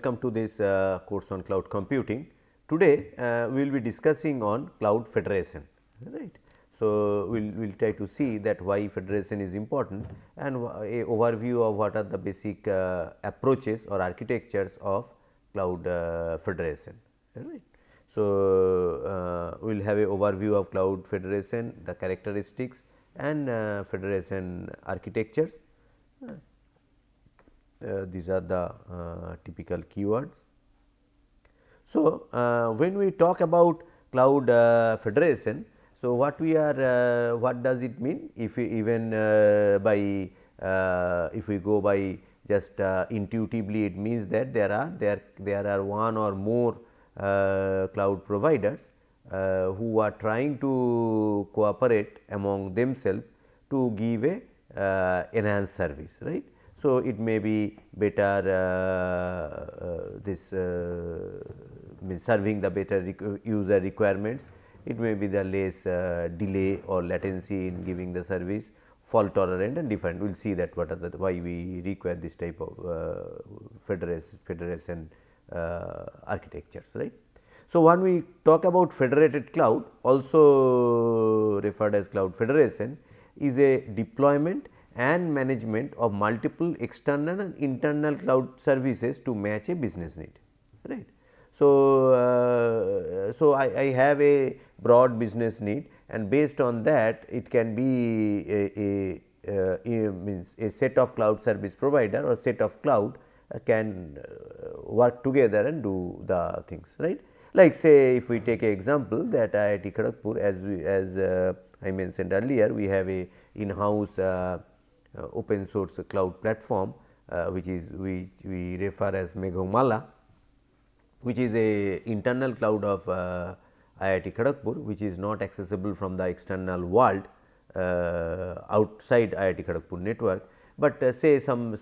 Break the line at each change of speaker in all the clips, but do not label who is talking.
welcome to this course on cloud computing. Today, we will be discussing on cloud federation, right. So, we will try to see that why federation is important and a overview of what are the basic approaches or architectures of cloud federation, right. So, we will have a overview of cloud federation, the characteristics and federation architectures. These are the typical keywords. So, when we talk about cloud federation, so what we are what does it mean? If we even by if we go by just intuitively, it means that there are one or more cloud providers who are trying to cooperate among themselves to give a enhanced service, right. So, it may be better this means serving the better user requirements, it may be the less delay or latency in giving the service, fault tolerant and different. We will see that what are the why we require this type of federation architectures, right. So, when we talk about federated cloud, also referred as cloud federation, is a deployment and management of multiple external and internal cloud services to match a business need, right. So, I have a broad business need, and based on that it can be means a set of cloud service provider or set of cloud can work together and do the things, right. Like say if we take an example that IIT Kharagpur, as I mentioned earlier, we have a in-house open source cloud platform, which is we refer as Meghmala, which is a internal cloud of IIT Kharagpur, which is not accessible from the external world outside IIT Kharagpur network, but say some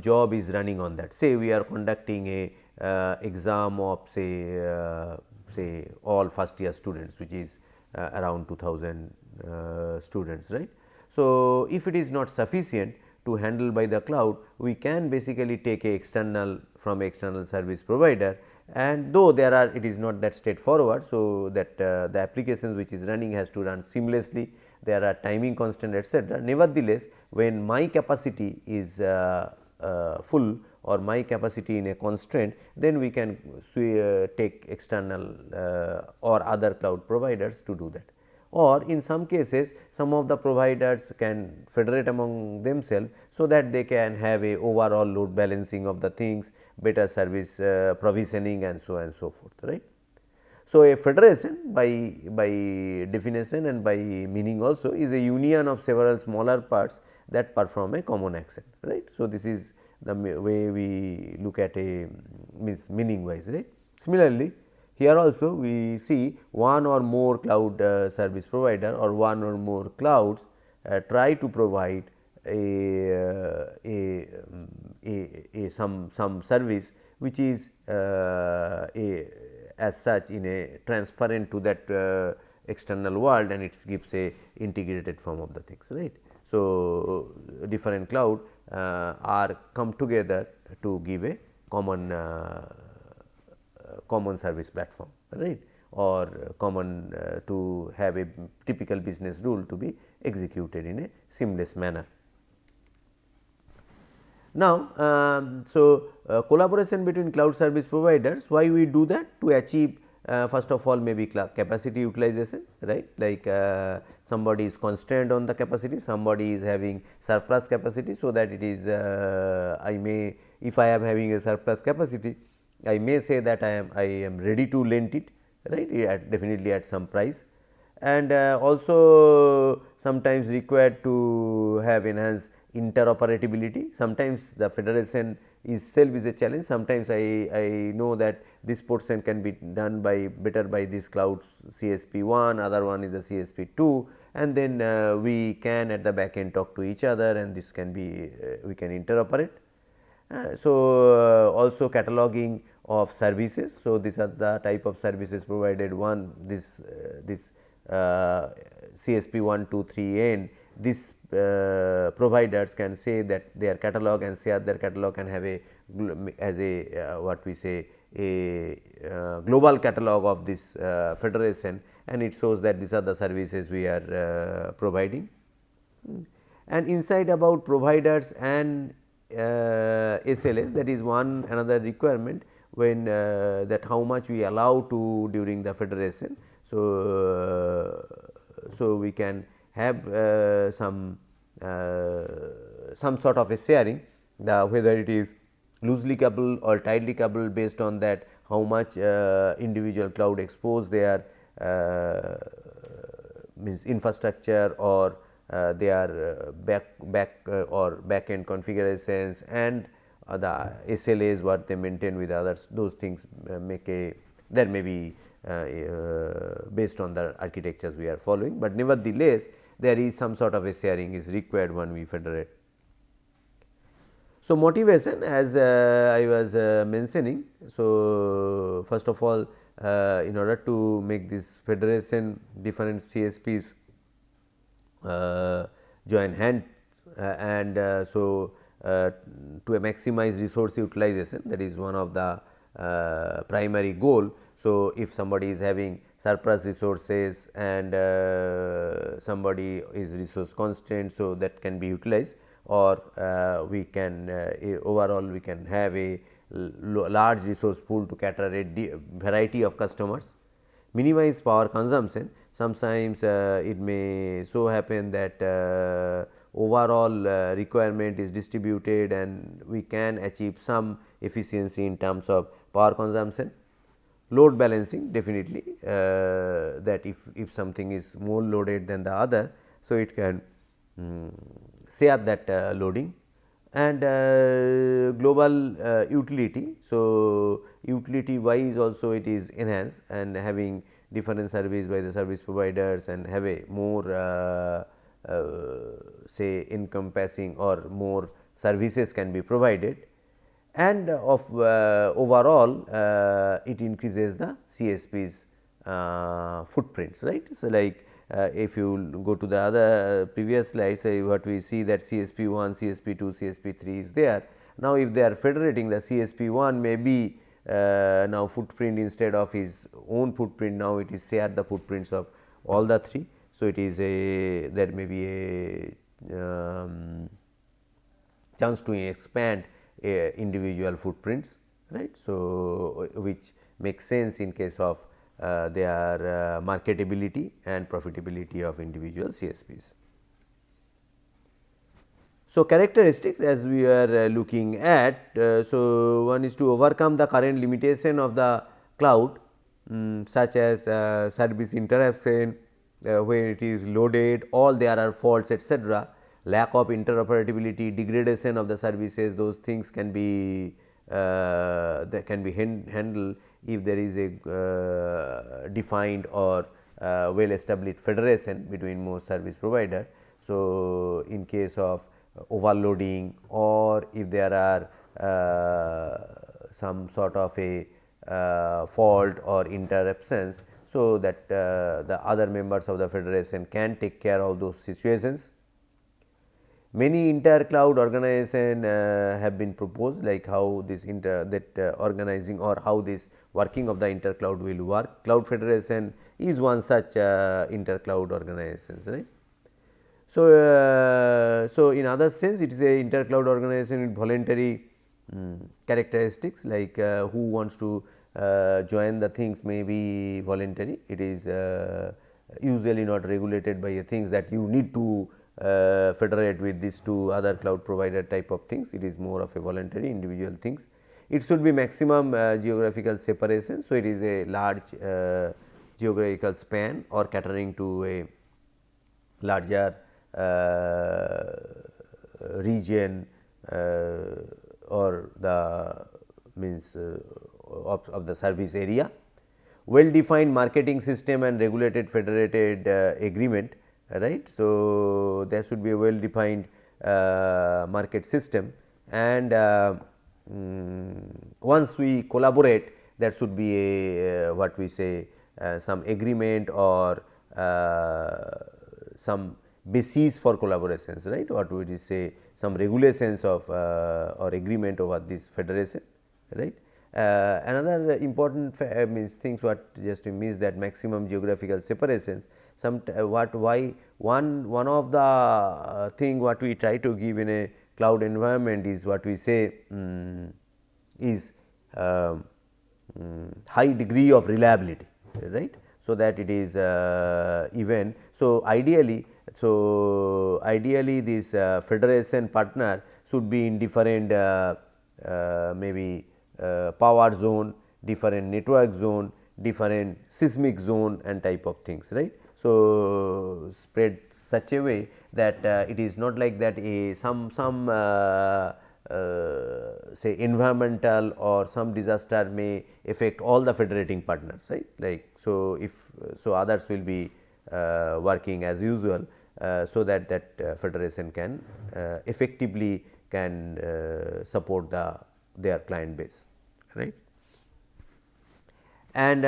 job is running on that. Say we are conducting a exam of say all first year students, which is around 2000 students, right. So, if it is not sufficient to handle by the cloud, we can basically take a external from external service provider, and though there are it is not that straightforward. So, that the applications which is running has to run seamlessly, there are timing constant etc. Nevertheless, when my capacity is full or my capacity in a constraint, then we can take external or other cloud providers to do that. Or in some cases, some of the providers can federate among themselves, so that they can have a overall load balancing of the things, better service provisioning and so on and so forth, right. So, a federation by definition and by meaning also is a union of several smaller parts that perform a common action, right. So, this is the way we look at a meaning wise, right. Similarly, here also we see one or more cloud service provider or one or more clouds try to provide some service which is as such in a transparent to that external world, and it gives a integrated form of the things, right. So, different cloud are come together to give a common service platform, right, or common to have a typical business rule to be executed in a seamless manner. Now, collaboration between cloud service providers, why we do that? To achieve first of all maybe capacity utilization, right, like somebody is constrained on the capacity, somebody is having surplus capacity. So, that it is I may, if I am having a surplus capacity, I may say that I am ready to lend it, right, definitely at some price, and also sometimes required to have enhanced interoperability. Sometimes the federation itself is a challenge. Sometimes I know that this portion can be done by better by this cloud CSP 1, other one is the CSP 2, and then we can at the back end talk to each other, and this can be we can interoperate. Also cataloging of services. So, these are the type of services provided. One this CSP 1, 2, 3 n, this providers can say that their catalog and share their catalog and have a as a what we say a global catalog of this federation, and it shows that these are the services we are providing. And inside about providers and SLAs, that is one another requirement when that how much we allow to during the federation. So, so we can have some sort of a sharing, whether it is loosely coupled or tightly coupled, based on that how much individual cloud expose their means infrastructure or their back end configurations, and the SLAs what they maintain with others, those things make a, there may be based on the architectures we are following, but nevertheless there is some sort of a sharing is required when we federate. So, motivation, as I was mentioning. So, first of all, in order to make this federation, different CSPs join hands and so to maximize resource utilization, that is one of the primary goal. So, if somebody is having surplus resources and somebody is resource constraint, so that can be utilized, or we can overall we can have a large resource pool to cater a variety of customers. Minimize power consumption, sometimes it may so happen that overall requirement is distributed and we can achieve some efficiency in terms of power consumption. Load balancing, definitely that if something is more loaded than the other, so it can share that loading. And global utility. So, utility wise also it is enhanced, and having different service by the service providers and have a more say encompassing or more services can be provided, and of overall it increases the CSP's footprints, right. So, like if you go to the other previous slides, what we see that CSP 1, CSP 2, CSP 3 is there. Now, if they are federating, the CSP 1 may be now footprint instead of his own footprint, now it is share the footprints of all the three. So, it is a, there may be a chance to expand individual footprints, right. So, which makes sense in case of their marketability and profitability of individual CSPs. So, characteristics as we are looking at, so one is to overcome the current limitation of the cloud, such as service interruption, when it is loaded, all there are faults, etc. Lack of interoperability, degradation of the services, those things can be that can be handled if there is a defined or well established federation between most service provider. So, in case of overloading, or if there are some sort of a fault or interruptions, so that the other members of the federation can take care of those situations. Many inter-cloud organization have been proposed, like how this organizing or how this working of the inter-cloud will work. Cloud Federation is one such inter-cloud organizations, right. So, so in other sense it is a inter-cloud organization with voluntary characteristics, like who wants to join the things may be voluntary. It is usually not regulated by things that you need to federate with these two other cloud provider type of things. It is more of a voluntary individual things. It should be maximum geographical separation. So, it is a large geographical span or catering to a larger region or the means of the service area. Well defined marketing system and regulated federated agreement, right. So, there should be a well defined market system, and once we collaborate, there should be a what we say some agreement or some basis for collaborations, right. What would you say some regulations of or agreement over this federation, right. Another important means things what just means that maximum geographical separations. Some why one of the thing what we try to give in a cloud environment is what we say is high degree of reliability, right. So, that it is even. So, ideally this federation partner should be in different maybe power zone, different network zone, different seismic zone and type of things, right. So, spread such a way that it is not like that some say environmental or some disaster may affect all the federating partners, right. Like, so if so others will be working as usual, so that federation can effectively can support their client base, right. And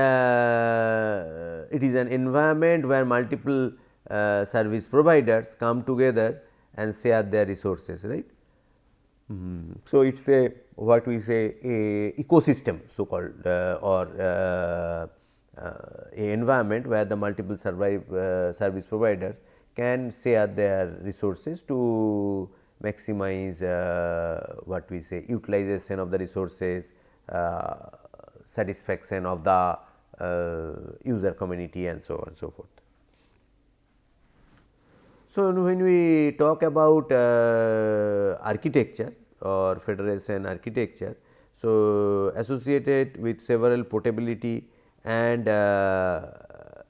it is an environment where multiple service providers come together and share their resources, right. So, it is a what we say a ecosystem so called or a environment where the multiple service providers can share their resources to maximize what we say utilization of the resources, satisfaction of the user community and so on and so forth. So, when we talk about architecture or federation architecture, so associated with several portability and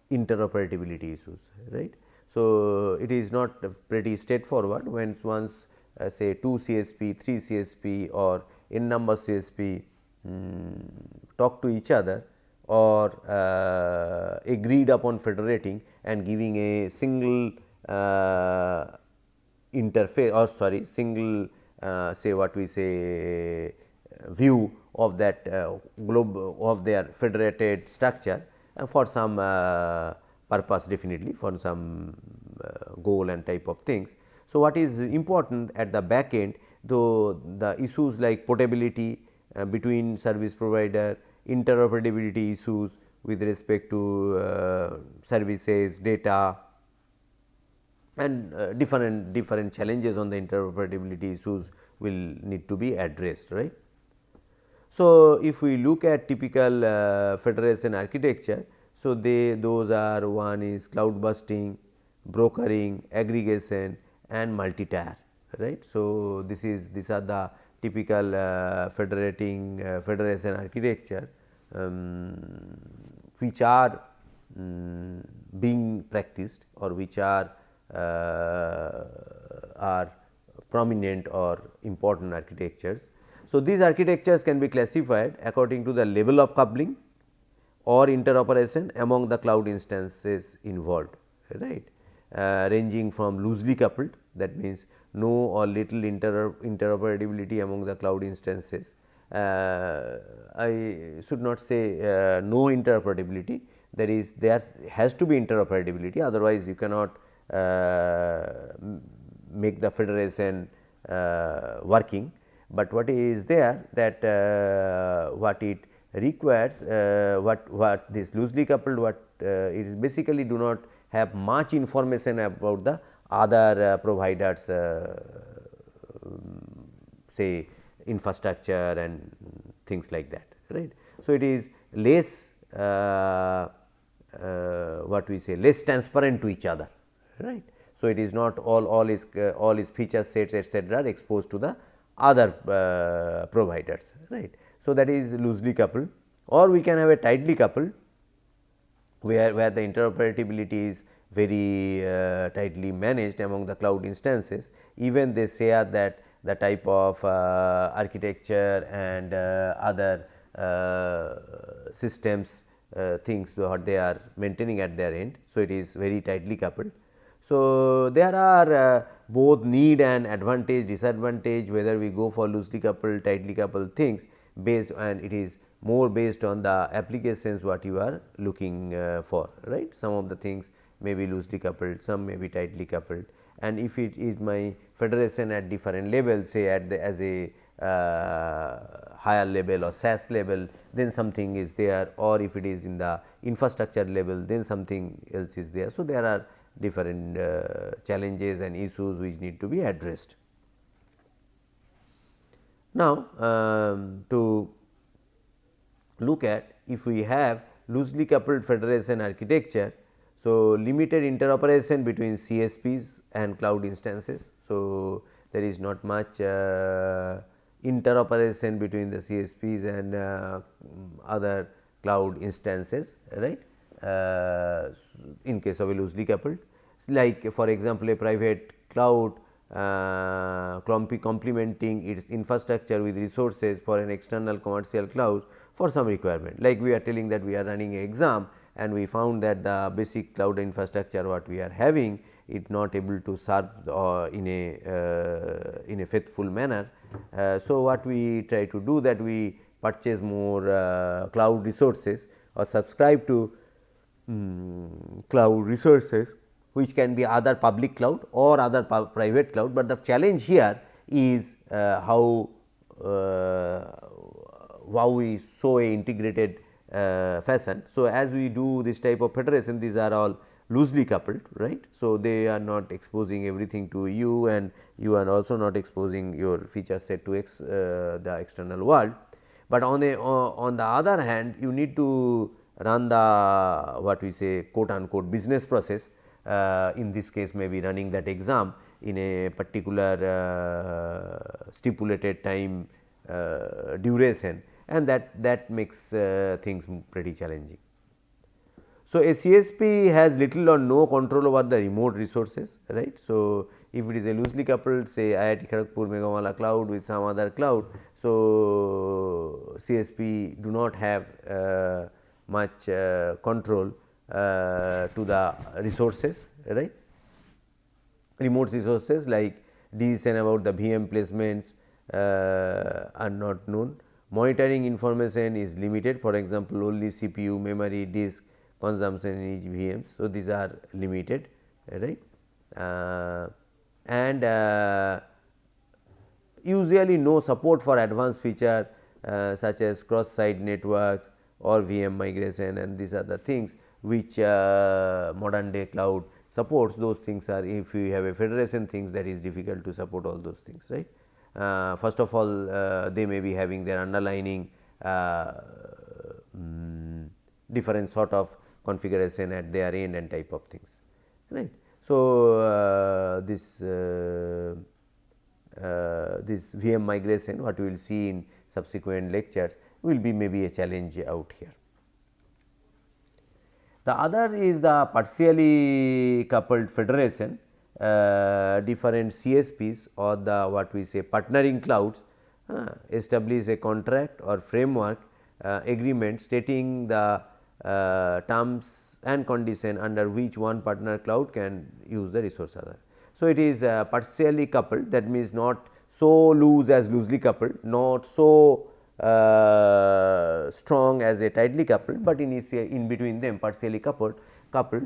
interoperability issues, right. So, it is not pretty straightforward when once say 2 CSP, 3 CSP or n number CSP talk to each other or agreed upon federating and giving a single interface or sorry single say what we say view of that globe of their federated structure for some purpose, definitely for some goal and type of things. So, what is important at the back end, though the issues like portability between service provider, interoperability issues with respect to services, data and different challenges on the interoperability issues will need to be addressed, right. So, if we look at typical federation architecture, so those are one is cloud busting, brokering, aggregation and multi-tier, right. So, these are the typical federation architecture which are being practiced or which are prominent or important architectures. So, these architectures can be classified according to the level of coupling or interoperation among the cloud instances involved, right, ranging from loosely coupled, that means no or little interoperability among the cloud instances. I should not say no interoperability, that is there has to be interoperability, otherwise you cannot make the federation working. But what is there that what it requires what this loosely coupled what it is basically do not have much information about the other providers say infrastructure and things like that, right. So, it is less what we say less transparent to each other, right. So, it is not all its feature sets etcetera exposed to the other providers, right. So, that is loosely coupled, or we can have a tightly coupled where the interoperability is very tightly managed among the cloud instances. Even they share that the type of architecture and other systems things what they are maintaining at their end. So, it is very tightly coupled. So, there are both need and advantage disadvantage whether we go for loosely coupled tightly coupled things based, and it is more based on the applications what you are looking for, right. Some of the things may be loosely coupled, some may be tightly coupled, and if it is my federation at different levels, say at the as a higher level or SAS level, then something is there, or if it is in the infrastructure level, then something else is there. So, there are different challenges and issues which need to be addressed. Now, to look at, if we have loosely coupled federation architecture, so limited interoperation between CSPs and cloud instances. So, there is not much interoperation between the CSPs and other cloud instances, right, in case of a loosely coupled. Like for example, a private cloud complementing its infrastructure with resources for an external commercial cloud for some requirement. Like we are telling that we are running an exam and we found that the basic cloud infrastructure what we are having is not able to serve in a faithful manner. So, what we try to do that we purchase more cloud resources or subscribe to cloud resources, which can be other public cloud or other private cloud, but the challenge here is how we show a integrated fashion. So, as we do this type of federation, these are all loosely coupled, right. So, they are not exposing everything to you, and you are also not exposing your feature set to the external world. But on the other hand, you need to run the what we say quote unquote business process, in this case maybe running that exam in a particular stipulated time duration, and that makes things pretty challenging. So, a CSP has little or no control over the remote resources, right. So, if it is a loosely coupled, say IIT Kharagpur Meghamalaa cloud with some other cloud, so CSP do not have much control to the resources, right. Remote resources like decision about the VM placements are not known. Monitoring information is limited, for example, only CPU, memory, disk consumption in each VM. So, these are limited, right, and usually no support for advanced feature such as cross site networks or VM migration, and these are the things which modern day cloud supports. Those things are, if you have a federation things, that is difficult to support all those things, right. First of all, they may be having their underlining different sort of configuration at their end and type of things, right. So, this VM migration what we will see in subsequent lectures will be maybe a challenge out here. The other is the partially coupled federation. Different CSPs or the what we say partnering clouds establish a contract or framework agreement stating the terms and condition under which one partner cloud can use the resource other. So, it is partially coupled, that means not so loose as loosely coupled, not so strong as a tightly coupled, but in between them partially coupled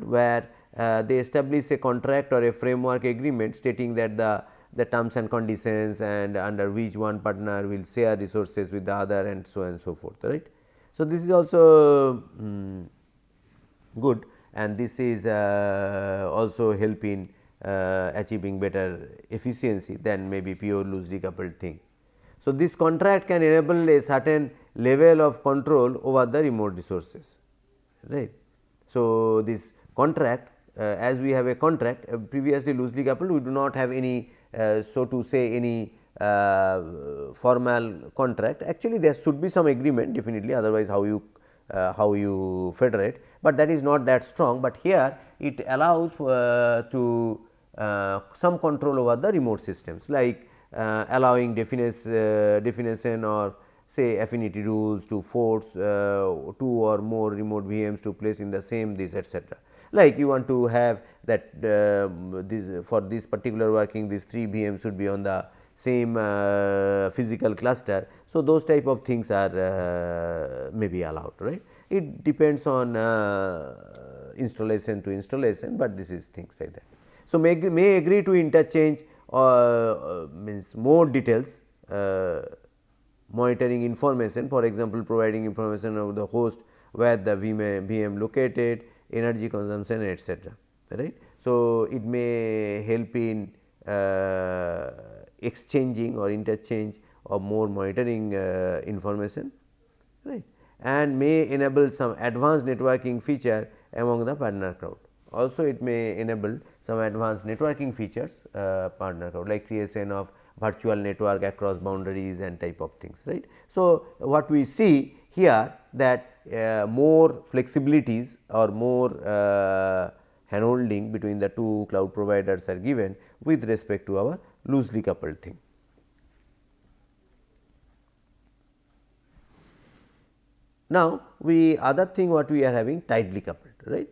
where they establish a contract or a framework agreement stating that the terms and conditions and under which one partner will share resources with the other and so on and so forth, right. So, this is also good, and this is also help in achieving better efficiency than maybe pure loosely coupled thing. So, this contract can enable a certain level of control over the remote resources, right. So, this contract as we have a contract previously loosely coupled, we do not have any so to say any formal contract. Actually, there should be some agreement definitely, otherwise how you federate, but that is not that strong. But here it allows to some control over the remote systems, like allowing definition or say affinity rules to force 2 or more remote VMs to place in the same this etc. Like you want to have that for this particular working these 3 VMs should be on the same physical cluster. So, those type of things are may be allowed, right. It depends on installation to installation, but this is things like that. So, may agree to interchange means more details monitoring information, for example, providing information of the host, where the VM located, energy consumption, etc. Right. So, it may help in exchanging or interchange of more monitoring information, right, and may enable some advanced networking feature among the partner cloud. Also, it may enable some advanced networking features partner cloud, like creation of virtual network across boundaries and type of things, right. So, what we see here that more flexibilities or more handholding between the two cloud providers are given with respect to our loosely coupled thing. Now, we other thing what we are having tightly coupled, right,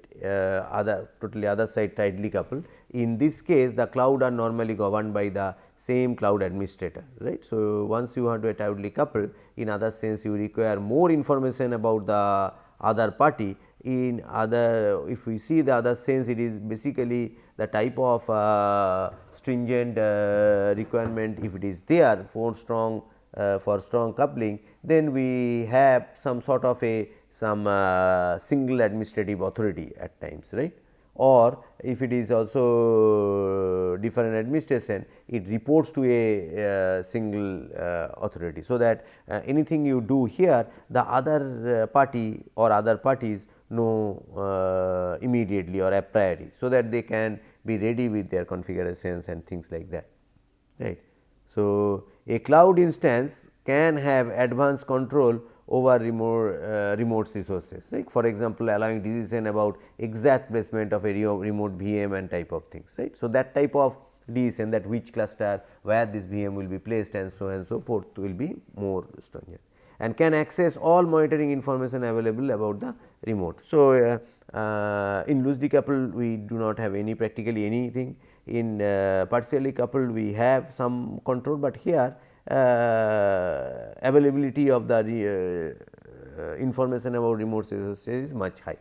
totally other side tightly coupled. In this case, the cloud are normally governed by the same cloud administrator, right. So, once you have to tightly coupled, in other sense you require more information about the other party. In other, if we see the other sense, it is basically the type of stringent requirement, if it is there for strong coupling, then we have some sort of a single administrative authority at times, right, or if it is also different administration, it reports to a single authority. So, that anything you do here, the other party or other parties know immediately or a priori. So, that they can be ready with their configurations and things like that, right. So, a cloud instance can have advanced control over remote resources, like for example, allowing decision about exact placement of a remote VM and type of things, right. So, that type of decision, that which cluster where this VM will be placed and so forth will be more stringent, and can access all monitoring information available about the remote. So, in loosely coupled we do not have any practically anything. In partially coupled we have some control, but here availability of the information about remote resources is much high.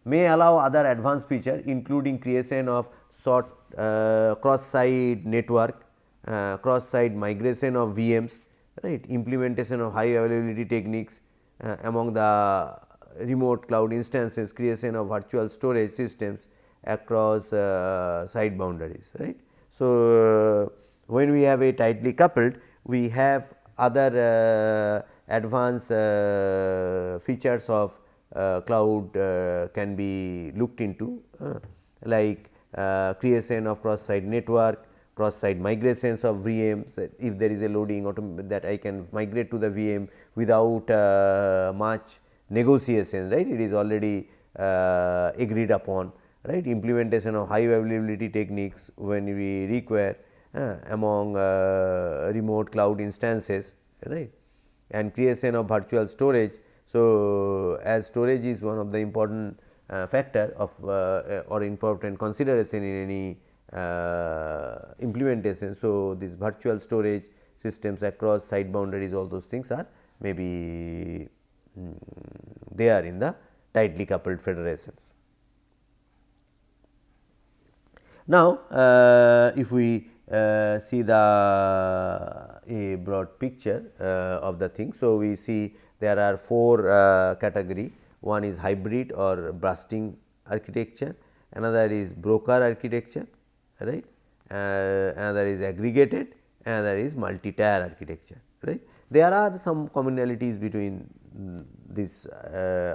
May allow other advanced feature, including creation of short cross-site network, cross-site migration of VMs, right, implementation of high availability techniques among the remote cloud instances, creation of virtual storage systems across site boundaries, right. So, when we have a tightly coupled, we have other advanced features of cloud can be looked into, like creation of cross site network, cross site migrations of VMs. If there is a loading that I can migrate to the VM without much negotiation, right, it is already agreed upon, right. Implementation of high availability techniques when we require among remote cloud instances, right, and creation of virtual storage. So, as storage is one of the important factor of or important consideration in any implementation. So, this virtual storage systems across site boundaries, all those things are maybe there in the tightly coupled federations. Now, if we see the a broad picture of the thing. So, we see there are four category. One is hybrid or bursting architecture, another is broker architecture, right, another is aggregated, another is multi-tier architecture, right. There are some commonalities between this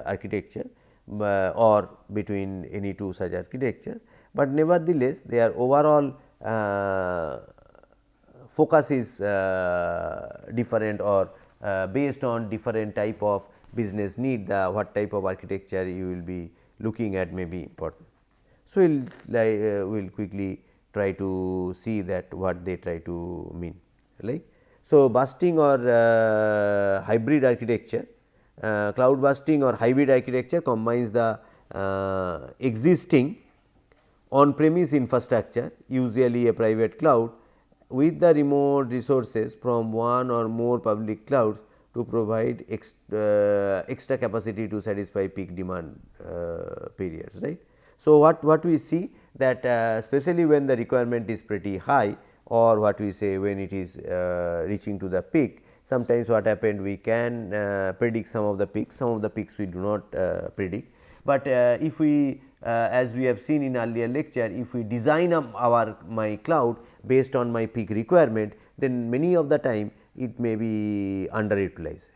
architecture or between any two such architecture, but nevertheless their overall focus is different or based on different type of business need, the what type of architecture you will be looking at may be important. So, we will quickly try to see that what they try to mean, like. So, busting or hybrid architecture, cloud busting or hybrid architecture combines the existing on premise infrastructure, usually a private cloud, with the remote resources from one or more public clouds to provide extra capacity to satisfy peak demand periods, right. So, what we see that especially when the requirement is pretty high, or what we say when it is reaching to the peak, sometimes what happened, we can predict some of the peaks we do not predict. But if we as we have seen in earlier lecture, if we design my cloud based on my peak requirement, then many of the time it may be underutilized,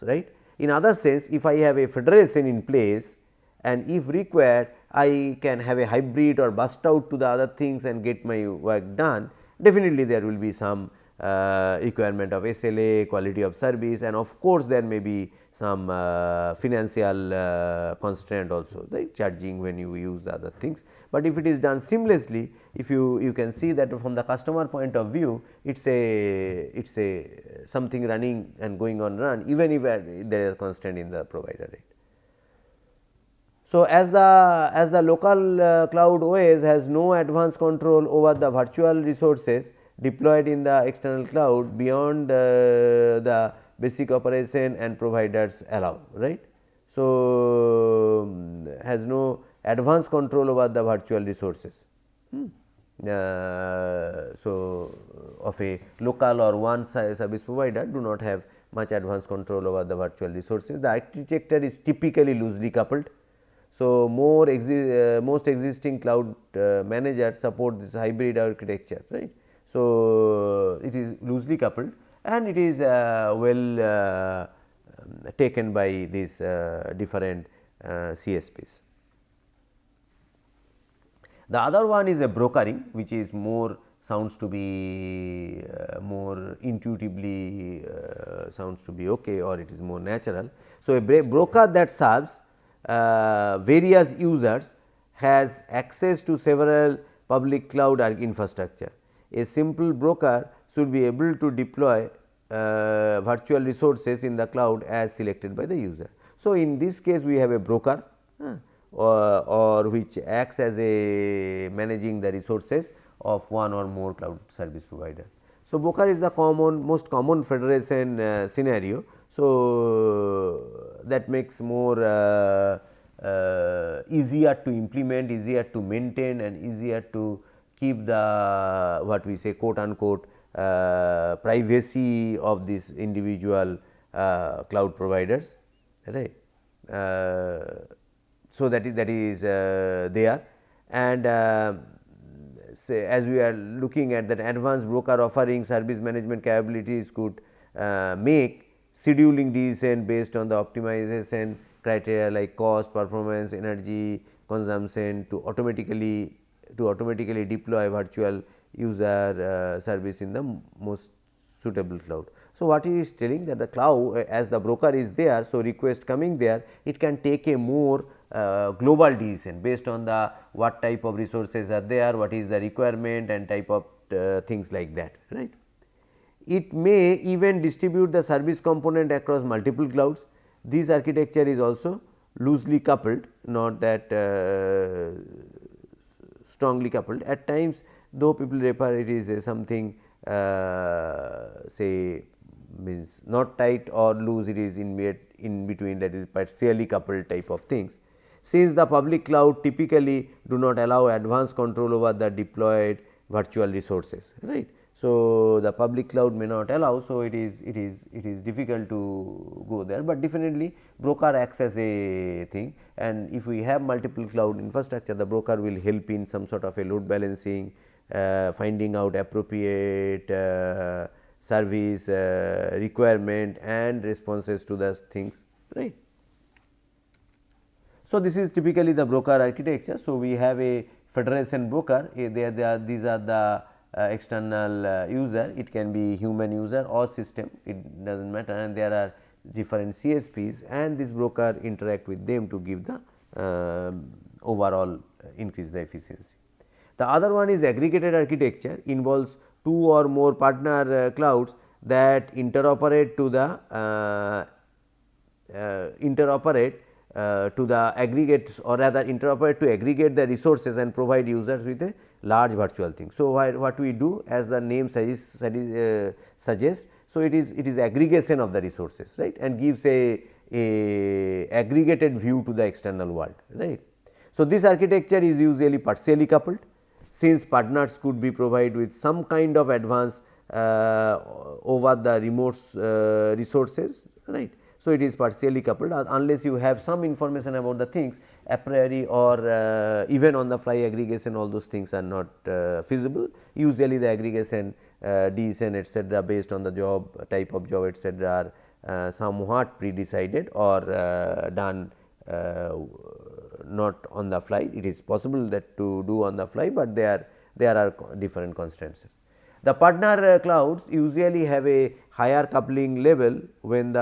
right. In other sense, if I have a federation in place, and if required I can have a hybrid or burst out to the other things and get my work done, definitely there will be some requirement of SLA, quality of service, and of course, there may be some financial constraint also, right, charging when you use the other things. But if it is done seamlessly, if you can see that from the customer point of view, it is a something running and going on run, even if there is a constraint in the provider, right. So, as the local cloud OS has no advanced control over the virtual resources deployed in the external cloud beyond the basic operation and providers allow, right. So, has no advanced control over the virtual resources. So, of a local or one service provider do not have much advanced control over the virtual resources. The architecture is typically loosely coupled. So, most existing cloud managers support this hybrid architecture, right. So, it is loosely coupled and it is well taken by these different CSPs. The other one is a brokering, which is more sounds to be more intuitively sounds to be okay, or it is more natural. So, a broker that serves various users has access to several public cloud infrastructure. A simple broker should be able to deploy virtual resources in the cloud as selected by the user. So, in this case we have a broker or which acts as a managing the resources of one or more cloud service provider. So, broker is the most common federation scenario. So, that makes more easier to implement, easier to maintain, and easier to keep the what we say quote unquote privacy of these individual cloud providers, right. So, that is there, and say as we are looking at that advanced broker offering service management capabilities could make scheduling decision based on the optimization criteria like cost, performance, energy consumption to automatically deploy virtual user service in the most suitable cloud. So, what he is telling that the cloud as the broker is there, so request coming there, it can take a more global decision based on the what type of resources are there, what is the requirement and type of things like that, right. It may even distribute the service component across multiple clouds. This architecture is also loosely coupled, not that strongly coupled. At times, though people refer it is something say means not tight or loose, it is in between, that is partially coupled type of things. Since the public cloud typically do not allow advanced control over the deployed virtual resources, right. So, the public cloud may not allow. So, it is difficult to go there, but definitely broker acts as a thing, and if we have multiple cloud infrastructure, the broker will help in some sort of a load balancing, finding out appropriate service requirement and responses to the things, right. So, this is typically the broker architecture. So, we have a federation broker, these are the external user, it can be human user or system, it does not matter, and there are different CSPs, and this broker interact with them to give the overall increase the efficiency. The other one is aggregated architecture, involves two or more partner clouds that interoperate to the aggregates, or rather interoperate to aggregate the resources and provide users with a large virtual thing. So, what we do, as the name suggests, so it is aggregation of the resources, right, and gives a aggregated view to the external world, right. So, this architecture is usually partially coupled, since partners could be provided with some kind of advance over the remote resources, right. So, it is partially coupled unless you have some information about the things a priori, or even on the fly aggregation, all those things are not feasible. Usually the aggregation, decision etcetera based on the job, type of job etcetera are somewhat pre-decided or done not on the fly. It is possible that to do on the fly, but there are different constraints. The partner clouds usually have a higher coupling level when they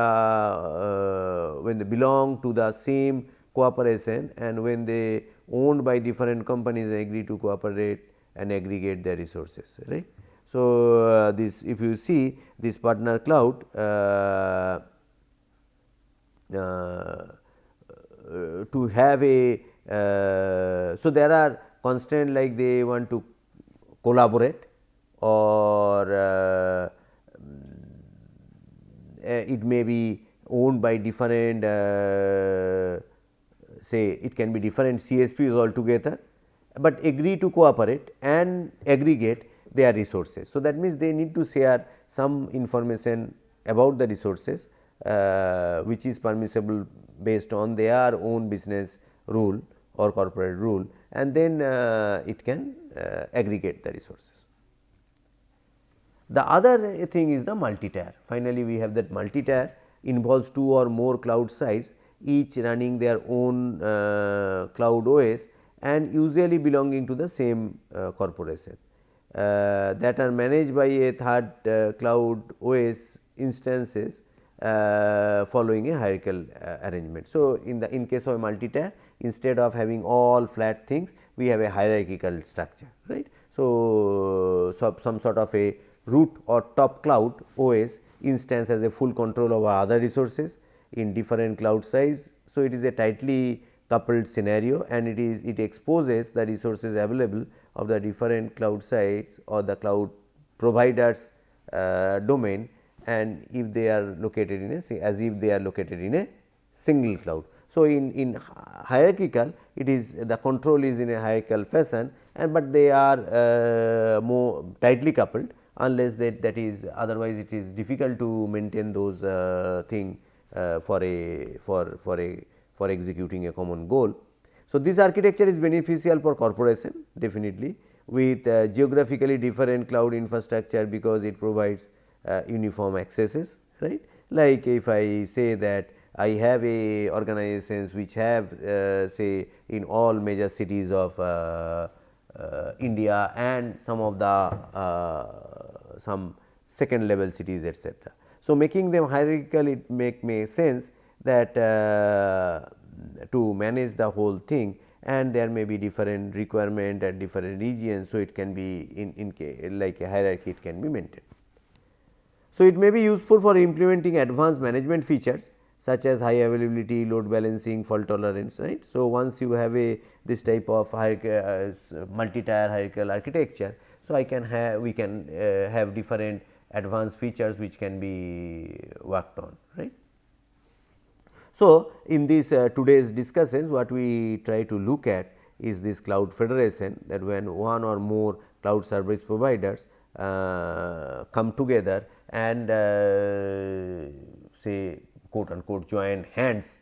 belong to the same cooperation, and when they owned by different companies agree to cooperate and aggregate their resources, right. So, this if you see this partner cloud to have a so there are constraints like they want to collaborate, or it may be owned by different say it can be different CSPs altogether, but agree to cooperate and aggregate their resources. So, that means they need to share some information about the resources which is permissible based on their own business rule or corporate rule, and then it can aggregate the resources. The other thing is the multi-tier. Finally, we have that multi-tier involves 2 or more cloud sites, each running their own cloud OS and usually belonging to the same corporation that are managed by a third cloud OS instances following a hierarchical arrangement. So, in case of a multi-tier, instead of having all flat things, we have a hierarchical structure, right. So, some sort of a root or top cloud OS instance has a full control over other resources in different cloud size. So, it is a tightly coupled scenario, and it exposes the resources available of the different cloud sites or the cloud providers domain, and if they are located in a single cloud. So, in hierarchical, it is the control is in a hierarchical fashion, and but they are more tightly coupled, unless that is otherwise it is difficult to maintain those thing for executing a common goal. So, this architecture is beneficial for corporation definitely with geographically different cloud infrastructure, because it provides uniform accesses, right. Like if I say that I have a organizations which have say in all major cities of India and some of the some second level cities etcetera. So, making them hierarchical, it make sense that to manage the whole thing, and there may be different requirement at different regions. So, it can be in like a hierarchy, it can be maintained. So, it may be useful for implementing advanced management features such as high availability, load balancing, fault tolerance, right. So, once you have this type of multi-tier hierarchical architecture, so we can have different advanced features which can be worked on, right. So, in this today's discussions, what we try to look at is this cloud federation, that when one or more cloud service providers come together and say quote unquote join hands,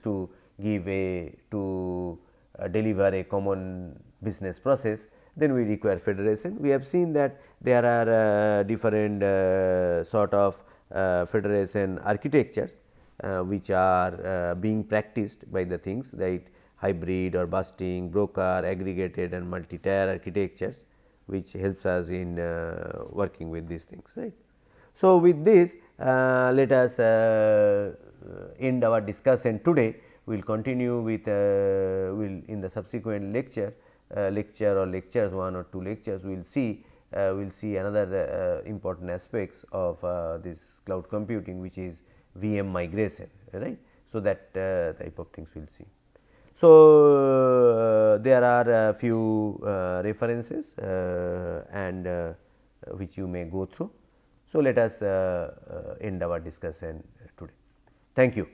to give deliver a common business process, then we require federation. We have seen that there are different sort of federation architectures which are being practiced by the things like hybrid or busting, broker, aggregated and multi-tier architectures, which helps us in working with these things, right. So, with this let us end our discussion today. We will continue with in the subsequent lecture or lectures, 1 or 2 lectures, we will see another important aspects of this cloud computing, which is VM migration, right. So, that type of things we will see. So, there are a few references and which you may go through. So, let us end our discussion today. Thank you.